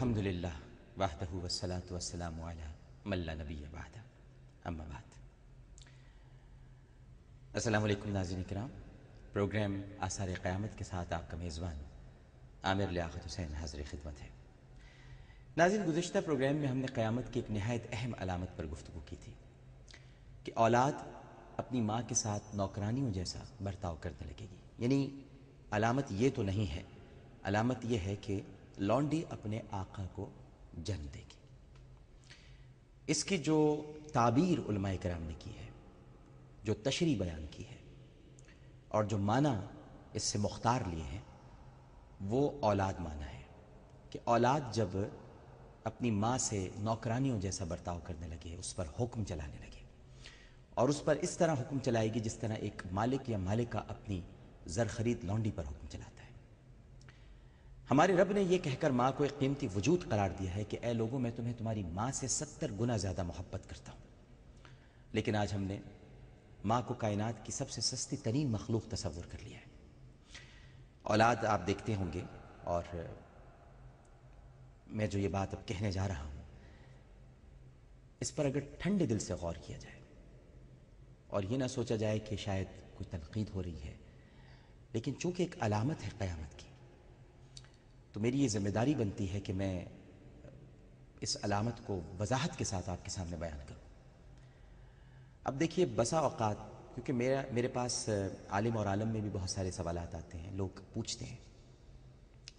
الحمدللہ وحدہ والصلاة والسلام علی من لا نبی بعدہ اما بعد۔ السلام علیکم ناظرین کرام، پروگرام آثار قیامت کے ساتھ آپ کا میزبان عامر لیاقت حسین حاضر خدمت ہے۔ ناظرین، گزشتہ پروگرام میں ہم نے قیامت کی ایک نہایت اہم علامت پر گفتگو کی تھی کہ اولاد اپنی ماں کے ساتھ نوکرانیوں جیسا برتاؤ کرنے لگے گی۔ یعنی علامت یہ تو نہیں ہے، علامت یہ ہے کہ لونڈی اپنے آقا کو جنم دے گی۔ اس کی جو تعبیر علماء کرام نے کی ہے، جو تشریح بیان کی ہے اور جو معنی اس سے مختار لیے ہیں، وہ اولاد معنی ہے کہ اولاد جب اپنی ماں سے نوکرانیوں جیسا برتاؤ کرنے لگے، اس پر حکم چلانے لگے اور اس پر اس طرح حکم چلائے گی جس طرح ایک مالک یا مالکہ اپنی زر خرید لونڈی پر حکم چلاتا ہے۔ ہمارے رب نے یہ کہہ کر ماں کو ایک قیمتی وجود قرار دیا ہے کہ اے لوگوں، میں تمہیں تمہاری ماں سے 70 گنا زیادہ محبت کرتا ہوں، لیکن آج ہم نے ماں کو کائنات کی سب سے سستی ترین مخلوق تصور کر لیا ہے۔ اولاد آپ دیکھتے ہوں گے، اور میں جو یہ بات اب کہنے جا رہا ہوں اس پر اگر ٹھنڈے دل سے غور کیا جائے اور یہ نہ سوچا جائے کہ شاید کوئی تنقید ہو رہی ہے، لیکن چونکہ ایک علامت ہے قیامت کی، تو میری یہ ذمہ داری بنتی ہے کہ میں اس علامت کو وضاحت کے ساتھ آپ کے سامنے بیان کروں۔ اب دیکھیے، بسا اوقات کیونکہ میرے پاس عالم اور عالم میں بھی بہت سارے سوالات آتے ہیں، لوگ پوچھتے ہیں،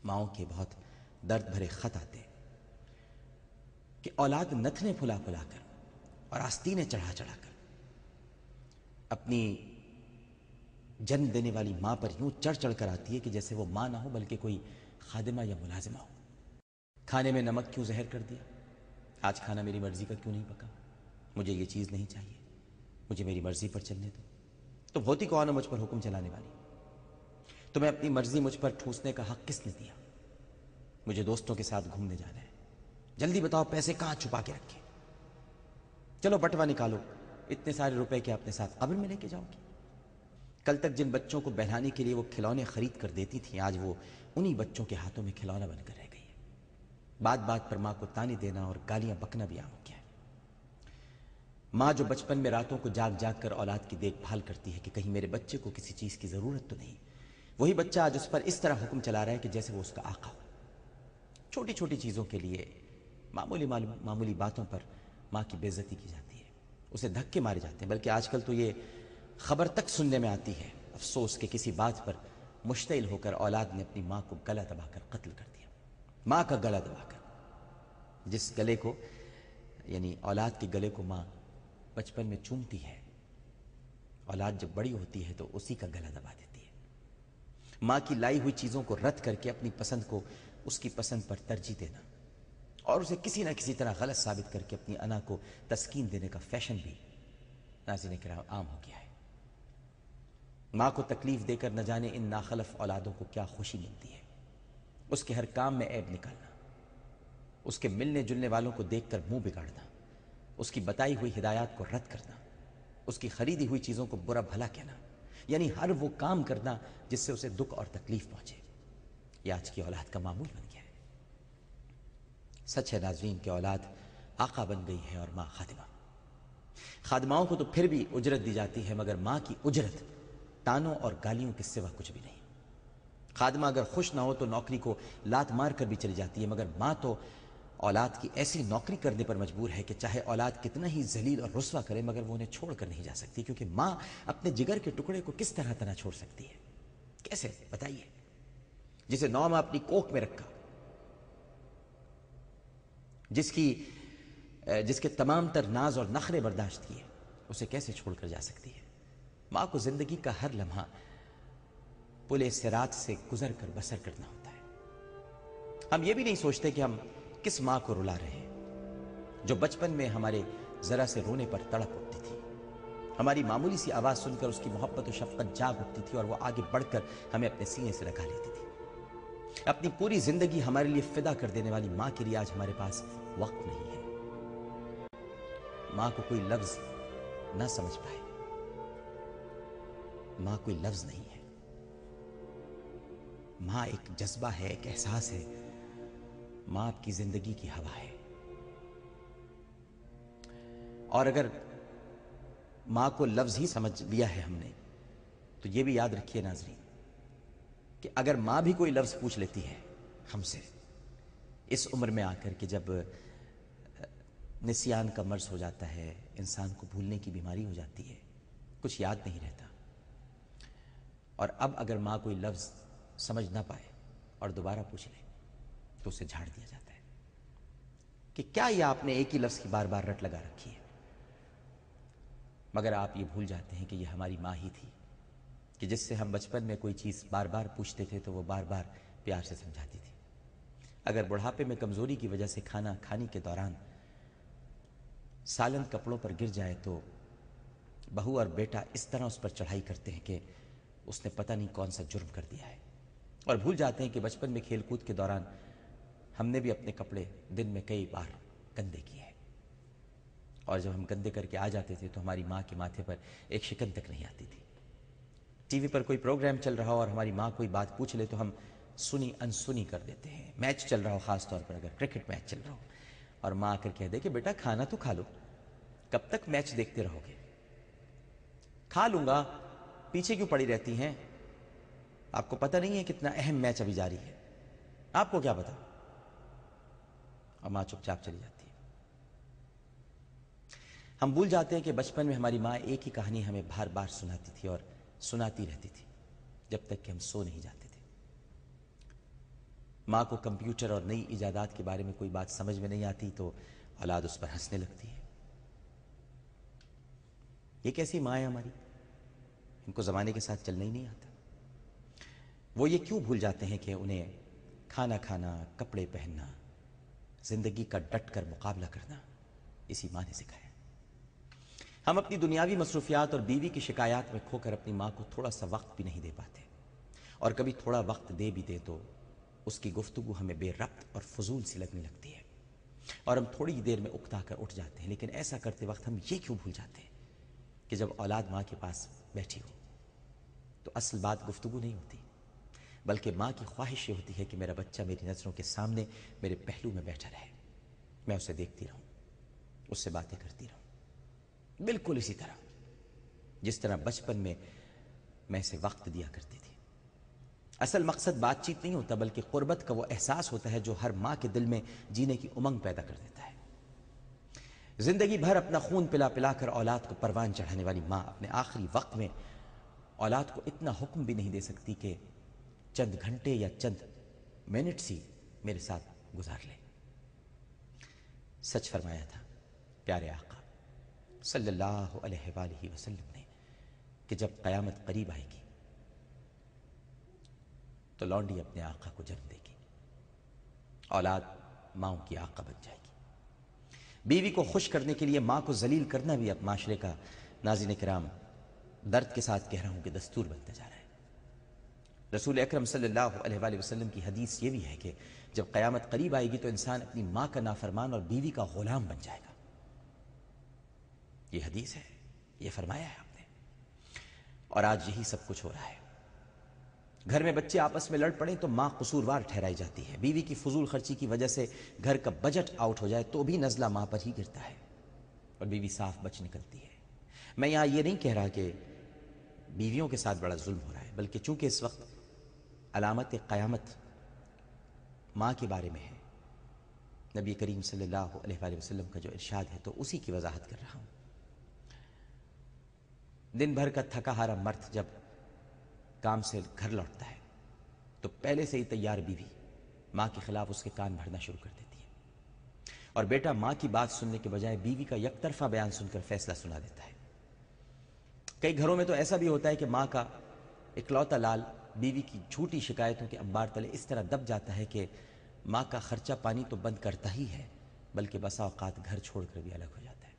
ماؤں کے بہت درد بھرے خط آتے ہیں کہ اولاد نتنے پھلا پھلا کر اور آستینیں چڑھا چڑھا کر اپنی جنم دینے والی ماں پر یوں چڑھ چڑھ کر آتی ہے کہ جیسے وہ ماں نہ ہو بلکہ کوئی خادمہ یا ملازمہ ہو۔ کھانے میں نمک کیوں زہر کر دیا؟ آج کھانا میری مرضی کا کیوں نہیں پکا؟ مجھے یہ چیز نہیں چاہیے، مجھے میری مرضی پر چلنے دو۔ تو ہوتی کون ہے مجھ پر حکم چلانے والی؟ تمہیں اپنی مرضی مجھ پر ٹھوسنے کا حق کس نے دیا؟ مجھے دوستوں کے ساتھ گھومنے جانا ہے، جلدی بتاؤ پیسے کہاں چھپا کے رکھے؟ چلو بٹوا نکالو، اتنے سارے روپے کے اپنے ساتھ قبر میں لے کے جاؤ گی؟ کل تک جن بچوں کو بہلانے کے لیے وہ کھلونے خرید کر دیتی تھیں، آج وہ انہی بچوں کے ہاتھوں میں کھلونا بن کر رہ گئی ہے۔ بات بات پر ماں کو تانے دینا اور گالیاں بکنا بھی عام ہو گیا ہے۔ ماں جو بچپن میں راتوں کو جاگ جاگ کر اولاد کی دیکھ بھال کرتی ہے کہ کہیں میرے بچے کو کسی چیز کی ضرورت تو نہیں، وہی بچہ آج اس پر اس طرح حکم چلا رہا ہے کہ جیسے وہ اس کا آقا ہو۔ چھوٹی چھوٹی چیزوں کے لیے، معمولی باتوں پر ماں کی بے عزتی کی جاتی ہے، اسے دھکے مارے جاتے ہیں۔ بلکہ آج کل تو یہ خبر تک سننے میں آتی ہے، افسوس، کہ کسی بات پر مشتعل ہو کر اولاد نے اپنی ماں کو گلا دبا کر قتل کر دیا۔ ماں کا گلا دبا کر، جس گلے کو، یعنی اولاد کے گلے کو ماں بچپن میں چومتی ہے، اولاد جب بڑی ہوتی ہے تو اسی کا گلا دبا دیتی ہے۔ ماں کی لائی ہوئی چیزوں کو رد کر کے اپنی پسند کو اس کی پسند پر ترجیح دینا اور اسے کسی نہ کسی طرح غلط ثابت کر کے اپنی انا کو تسکین دینے کا فیشن بھی ناظرین کرام عام ہو گیا ہے۔ ماں کو تکلیف دے کر نہ جانے ان ناخلف اولادوں کو کیا خوشی ملتی ہے، اس کے ہر کام میں عیب نکالنا، اس کے ملنے جلنے والوں کو دیکھ کر منہ بگاڑنا، اس کی بتائی ہوئی ہدایات کو رد کرنا، اس کی خریدی ہوئی چیزوں کو برا بھلا کہنا، یعنی ہر وہ کام کرنا جس سے اسے دکھ اور تکلیف پہنچے۔ یہ آج کی اولاد کا معمول بن گیا ہے۔ سچ ہے ناظرین کہ اولاد آقا بن گئی ہے اور ماں خادمہ۔ خادماؤں کو تو پھر بھی اجرت دی جاتی ہے، مگر ماں کی اجرت تانوں اور گالیوں کے سوا کچھ بھی نہیں۔ خادمہ اگر خوش نہ ہو تو نوکری کو لات مار کر بھی چلی جاتی ہے، مگر ماں تو اولاد کی ایسی نوکری کرنے پر مجبور ہے کہ چاہے اولاد کتنا ہی ذلیل اور رسوا کرے مگر وہ انہیں چھوڑ کر نہیں جا سکتی، کیونکہ ماں اپنے جگر کے ٹکڑے کو کس طرح تنہا چھوڑ سکتی ہے؟ کیسے بتائیے؟ جسے 9 ماہ اپنی کوکھ میں رکھا، جس کے تمام تر ناز اور نخرے برداشت کیے، اسے کیسے چھوڑ کر جا سکتی ہے؟ ماں کو زندگی کا ہر لمحہ پل صراط سے گزر کر بسر کرنا ہوتا ہے۔ ہم یہ بھی نہیں سوچتے کہ ہم کس ماں کو رلا رہے ہیں، جو بچپن میں ہمارے ذرا سے رونے پر تڑپ اٹھتی تھی، ہماری معمولی سی آواز سن کر اس کی محبت و شفقت جاگ اٹھتی تھی اور وہ آگے بڑھ کر ہمیں اپنے سینے سے لگا لیتی تھی۔ اپنی پوری زندگی ہمارے لیے فدا کر دینے والی ماں کے لیے آج ہمارے پاس وقت نہیں ہے۔ ماں کو کوئی لفظ نہ سمجھ پائے، ماں کوئی لفظ نہیں ہے۔ ماں ایک جذبہ ہے، ایک احساس ہے ماں آپ کی زندگی کی ہوا ہے. اور اگر ماں کو لفظ ہی سمجھ لیا ہے ہم نے تو یہ بھی یاد رکھیے ناظرین کہ اگر ماں بھی کوئی لفظ پوچھ لیتی ہے ہم سے اس عمر میں آ کر کہ جب نسیان کا مرض ہو جاتا ہے، انسان کو بھولنے کی بیماری ہو جاتی ہے، کچھ یاد نہیں رہتا، اور اب اگر ماں کوئی لفظ سمجھ نہ پائے اور دوبارہ پوچھ لے تو اسے جھاڑ دیا جاتا ہے کہ کیا یہ آپ نے ایک ہی لفظ کی بار بار رٹ لگا رکھی ہے. مگر آپ یہ بھول جاتے ہیں کہ یہ ہماری ماں ہی تھی کہ جس سے ہم بچپن میں کوئی چیز بار بار پوچھتے تھے تو وہ بار بار پیار سے سمجھاتی تھی. اگر بڑھاپے میں کمزوری کی وجہ سے کھانا کھانے کے دوران سالن کپڑوں پر گر جائے تو بہو اور بیٹا اس طرح اس پر چڑھائی کرتے ہیں کہ اس نے پتہ نہیں کون سا جرم کر دیا ہے، اور بھول جاتے ہیں کہ بچپن میں کھیل کود کے دوران ہم نے بھی اپنے کپڑے دن میں کئی بار گندے کیے ہیں، اور جب ہم گندے کر کے آ جاتے تھے تو ہماری ماں کے ماتھے پر ایک شکن تک نہیں آتی تھی. ٹی وی پر کوئی پروگرام چل رہا ہو اور ہماری ماں کوئی بات پوچھ لے تو ہم سنی انسنی کر دیتے ہیں. میچ چل رہا ہو، خاص طور پر اگر کرکٹ میچ چل رہا ہو اور ماں آ کر کہہ دے کہ بیٹا کھانا تو کھا لو، کب تک میچ دیکھتے رہو گے؟ کھا لوں گا، پیچھے کیوں پڑی رہتی ہیں؟ آپ کو پتہ نہیں ہے کتنا اہم میچ ابھی جاری ہے، آپ کو کیا پتا؟ اور ماں چپ چاپ چلی جاتی ہے. ہم بھول جاتے ہیں کہ بچپن میں ہماری ماں ایک ہی کہانی ہمیں بار بار سناتی تھی اور سناتی رہتی تھی جب تک کہ ہم سو نہیں جاتے تھے. ماں کو کمپیوٹر اور نئی ایجادات کے بارے میں کوئی بات سمجھ میں نہیں آتی تو اولاد اس پر ہنسنے لگتی ہے. یہ کیسی ماں ہے ہماری، ان کو زمانے کے ساتھ چلنا ہی نہیں آتا. وہ یہ کیوں بھول جاتے ہیں کہ انہیں کھانا کھانا، کپڑے پہننا، زندگی کا ڈٹ کر مقابلہ کرنا اسی ماں نے سکھایا. ہم اپنی دنیاوی مصروفیات اور بیوی کی شکایات میں کھو کر اپنی ماں کو تھوڑا سا وقت بھی نہیں دے پاتے، اور کبھی تھوڑا وقت دے بھی دے تو اس کی گفتگو ہمیں بے ربط اور فضول سی لگنے لگتی ہے اور ہم تھوڑی دیر میں اکتا کر اٹھ جاتے ہیں. لیکن ایسا کرتے وقت ہم یہ کیوں بھول جاتے ہیں کہ جب اولاد ماں کے پاس بیٹھی ہو تو اصل بات گفتگو نہیں ہوتی، بلکہ ماں کی خواہش یہ ہوتی ہے کہ میرا بچہ میری نظروں کے سامنے میرے پہلو میں بیٹھا رہے، میں اسے دیکھتی رہوں، اس سے باتیں کرتی رہوں، بالکل اسی طرح جس طرح بچپن میں اسے وقت دیا کرتی تھی. اصل مقصد بات چیت نہیں ہوتا بلکہ قربت کا وہ احساس ہوتا ہے جو ہر ماں کے دل میں جینے کی امنگ پیدا کر دیتا ہے. زندگی بھر اپنا خون پلا پلا کر اولاد کو پروان چڑھانے والی ماں اپنے آخری وقت میں اولاد کو اتنا حکم بھی نہیں دے سکتی کہ چند گھنٹے یا چند منٹس ہی میرے ساتھ گزار لے. سچ فرمایا تھا پیارے آقا صلی اللہ علیہ وآلہ وسلم نے کہ جب قیامت قریب آئے گی تو لونڈی اپنے آقا کو جنم دے گی، اولاد ماؤں کی آقا بن جائے گی. بیوی کو خوش کرنے کے لیے ماں کو ذلیل کرنا بھی اب معاشرے کا، ناظرین کرام درد کے ساتھ کہہ رہا ہوں، کہ دستور بنتا جا رہا ہے. رسول اکرم صلی اللہ علیہ وآلہ وسلم کی حدیث یہ بھی ہے کہ جب قیامت قریب آئے گی تو انسان اپنی ماں کا نافرمان اور بیوی کا غلام بن جائے گا. یہ حدیث ہے، یہ فرمایا ہے آپ نے، اور آج یہی سب کچھ ہو رہا ہے. گھر میں بچے آپس میں لڑ پڑیں تو ماں قصوروار ٹھہرائی جاتی ہے. بیوی کی فضول خرچی کی وجہ سے گھر کا بجٹ آؤٹ ہو جائے تو بھی نزلہ ماں پر ہی گرتا ہے اور بیوی صاف بچ نکلتی ہے. میں یہاں یہ نہیں کہہ رہا کہ بیویوں کے ساتھ بڑا ظلم ہو رہا ہے، بلکہ چونکہ اس وقت علامت قیامت ماں کے بارے میں ہے، نبی کریم صلی اللہ علیہ وآلہ وسلم کا جو ارشاد ہے تو اسی کی وضاحت کر رہا ہوں. دن بھر کا تھکا ہارا مرد جب کام سے گھر لوٹتا ہے تو پہلے سے ہی تیار بیوی ماں کے خلاف اس کے کان بھرنا شروع کر دیتی ہے، اور بیٹا ماں کی بات سننے کے بجائے بیوی کا یک طرفہ بیان سن کر فیصلہ سنا دیتا ہے. کئی گھروں میں تو ایسا بھی ہوتا ہے کہ ماں کا اکلوتا لال بیوی کی جھوٹی شکایتوں کے انبار تلے اس طرح دب جاتا ہے کہ ماں کا خرچہ پانی تو بند کرتا ہی ہے بلکہ بسا اوقات گھر چھوڑ کر بھی الگ ہو جاتا ہے.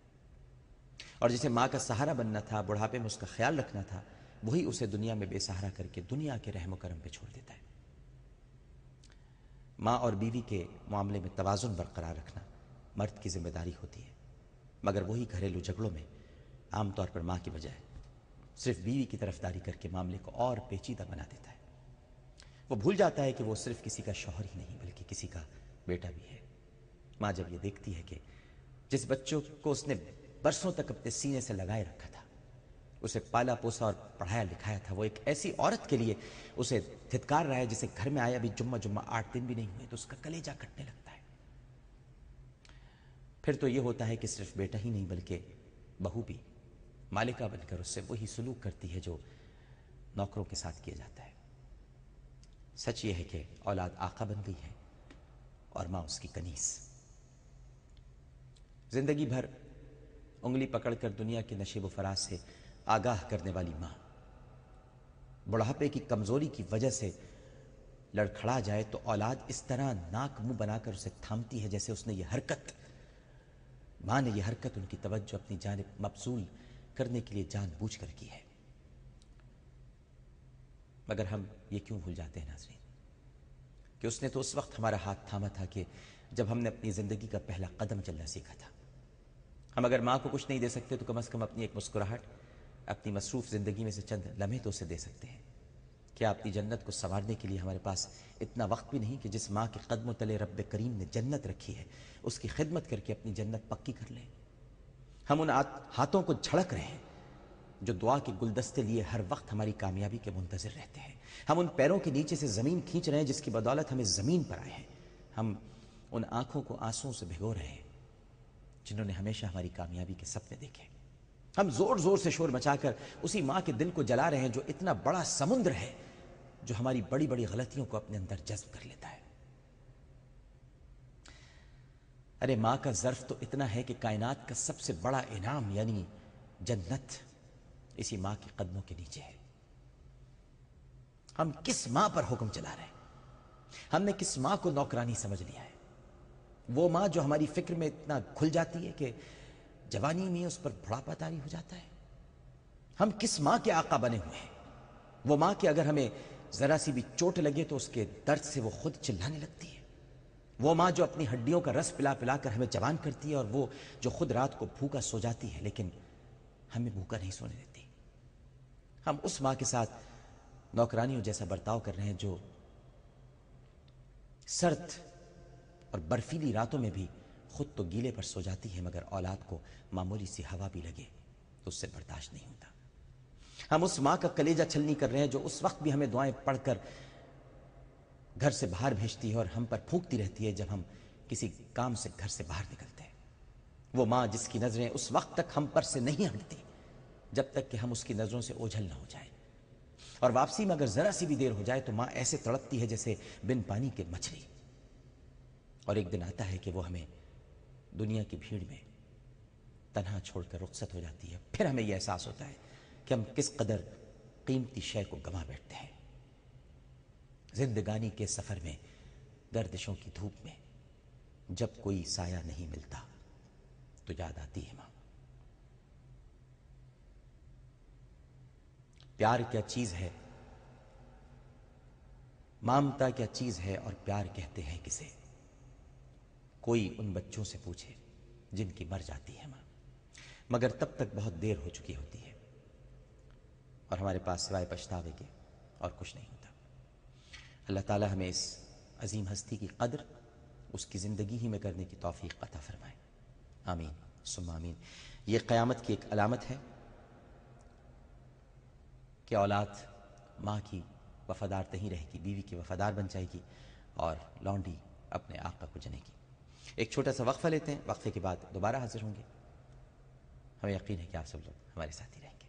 اور جسے ماں کا سہارا بننا تھا، بڑھاپے میں اس کا خیال رکھنا تھا، وہی اسے دنیا میں بے سہارا کر کے دنیا کے رحم و کرم پہ چھوڑ دیتا ہے. ماں اور بیوی کے معاملے میں توازن برقرار رکھنا مرد کی ذمہ داری ہوتی ہے، مگر وہی گھریلو جھگڑوں میں عام طور پر ماں کی بجائے صرف بیوی کی طرفداری کر کے معاملے کو اور پیچیدہ بنا دیتا ہے. وہ بھول جاتا ہے کہ وہ صرف کسی کا شوہر ہی نہیں بلکہ کسی کا بیٹا بھی ہے۔ ماں جب یہ دیکھتی ہے کہ جس بچوں کو اس نے برسوں تک اپنے سینے سے لگائے رکھا تھا، اسے پالا پوسا اور پڑھایا لکھایا تھا، وہ ایک ایسی عورت کے لیے اسے دھتکار رہا ہے جسے گھر میں آیا بھی جمعہ 8 دن بھی نہیں ہوئے، تو اس کا کلیجہ کٹنے لگتا ہے۔ پھر تو یہ ہوتا ہے کہ صرف بیٹا ہی نہیں بلکہ بہو بھی مالکہ بن کر اس سے وہی سلوک کرتی ہے جو نوکروں کے ساتھ کیا جاتا ہے۔ سچ یہ ہے کہ اولاد آقا بن گئی ہے اور ماں اس کی کنیز۔ زندگی بھر انگلی پکڑ کر دنیا کے نشیب و فراز سے آگاہ کرنے والی ماں بڑھاپے کی کمزوری کی وجہ سے لڑکھڑا جائے تو اولاد اس طرح ناک منہ بنا کر اسے تھامتی ہے جیسے اس نے یہ حرکت، ماں نے یہ حرکت ان کی توجہ اپنی جانب مبذول کرنے کے لیے جان بوجھ کر کی ہے۔ مگر ہم یہ کیوں بھول جاتے ہیں ناظرین کہ اس نے تو اس وقت ہمارا ہاتھ تھاما تھا کہ جب ہم نے اپنی زندگی کا پہلا قدم چلنا سیکھا تھا۔ ہم اگر ماں کو کچھ نہیں دے سکتے تو کم از کم اپنی ایک مسکراہٹ، اپنی مصروف زندگی میں سے چند لمحے تو اسے دے سکتے ہیں۔ کیا اپنی جنت کو سنوارنے کے لیے ہمارے پاس اتنا وقت بھی نہیں کہ جس ماں کے قدموں تلے رب کریم نے جنت رکھی ہے اس کی خدمت کر کے اپنی جنت پکی کر لیں؟ ہم ان ہاتھوں کو جھڑک رہے ہیں جو دعا کے گلدستے لیے ہر وقت ہماری کامیابی کے منتظر رہتے ہیں۔ ہم ان پیروں کے نیچے سے زمین کھینچ رہے ہیں جس کی بدولت ہمیں زمین پر آئے ہیں۔ ہم ان آنکھوں کو آنسوؤں سے بھگو رہے ہیں جنہوں نے ہمیشہ ہماری کامیابی کے سپنے دیکھے۔ ہم زور زور سے شور مچا کر اسی ماں کے دل کو جلا رہے ہیں جو اتنا بڑا سمندر ہے جو ہماری بڑی بڑی غلطیوں کو اپنے اندر جذب کر لیتا ہے۔ ارے ماں کا ظرف تو اتنا ہے کہ کائنات کا سب سے بڑا انعام یعنی جنت اسی ماں کے قدموں کے نیچے ہے۔ ہم کس ماں پر حکم چلا رہے ہیں؟ ہم نے کس ماں کو نوکرانی سمجھ لیا ہے؟ وہ ماں جو ہماری فکر میں اتنا کھل جاتی ہے کہ جوانی میں اس پر بڑھاپا طاری ہو جاتا ہے۔ ہم کس ماں کے آقا بنے ہوئے ہیں؟ وہ ماں کہ اگر ہمیں ذرا سی بھی چوٹ لگے تو اس کے درد سے وہ خود چلانے لگتی ہے۔ وہ ماں جو اپنی ہڈیوں کا رس پلا پلا کر ہمیں جوان کرتی ہے، اور وہ جو خود رات کو بھوکا سو جاتی ہے لیکن ہمیں بھوکا نہیں سونے دیتی۔ ہم اس ماں کے ساتھ نوکرانیوں جیسا برتاؤ کر رہے ہیں جو سرد اور برفیلی راتوں میں بھی خود تو گیلے پر سو جاتی ہے مگر اولاد کو معمولی سی ہوا بھی لگے تو اس سے برداشت نہیں ہوتا۔ ہم اس ماں کا کلیجہ چھلنی کر رہے ہیں جو اس وقت بھی ہمیں دعائیں پڑھ کر گھر سے باہر بھیجتی ہے اور ہم پر پھونکتی رہتی ہے جب ہم کسی کام سے گھر سے باہر نکلتے ہیں۔ وہ ماں جس کی نظریں اس وقت تک ہم پر سے نہیں ہٹتی جب تک کہ ہم اس کی نظروں سے اوجھل نہ ہو جائیں، اور واپسی میں اگر ذرا سی بھی دیر ہو جائے تو ماں ایسے تڑپتی ہے جیسے بن پانی کے مچھلی۔ اور ایک دن آتا ہے کہ وہ ہمیں دنیا کی بھیڑ میں تنہا چھوڑ کر رخصت ہو جاتی ہے۔ پھر ہمیں یہ احساس ہوتا ہے کہ ہم کس قدر قیمتی شے کو گنوا بیٹھتے ہیں۔ زندگانی کے سفر میں گردشوں کی دھوپ میں جب کوئی سایہ نہیں ملتا تو یاد آتی ہے ماں۔ پیار کیا چیز ہے، مامتا کیا چیز ہے، اور پیار کہتے ہیں کسے؟ کوئی ان بچوں سے پوچھے جن کی مر جاتی ہے ماں، مگر تب تک بہت دیر ہو چکی ہوتی ہے اور ہمارے پاس سوائے پچھتاوے کے اور کچھ نہیں ہوتا۔ اللہ تعالی ہمیں اس عظیم ہستی کی قدر اس کی زندگی ہی میں کرنے کی توفیق عطا فرمائے، آمین ثم آمین۔ یہ قیامت کی ایک علامت ہے کہ اولاد ماں کی وفادار نہیں رہے گی، بیوی کی وفادار بن جائے گی اور لونڈی اپنے آقا کو جنے گی۔ ایک چھوٹا سا وقفہ لیتے ہیں، وقفے کے بعد دوبارہ حاضر ہوں گے۔ ہمیں یقین ہے کہ آپ سب لوگ ہمارے ساتھ ہی رہیں گے۔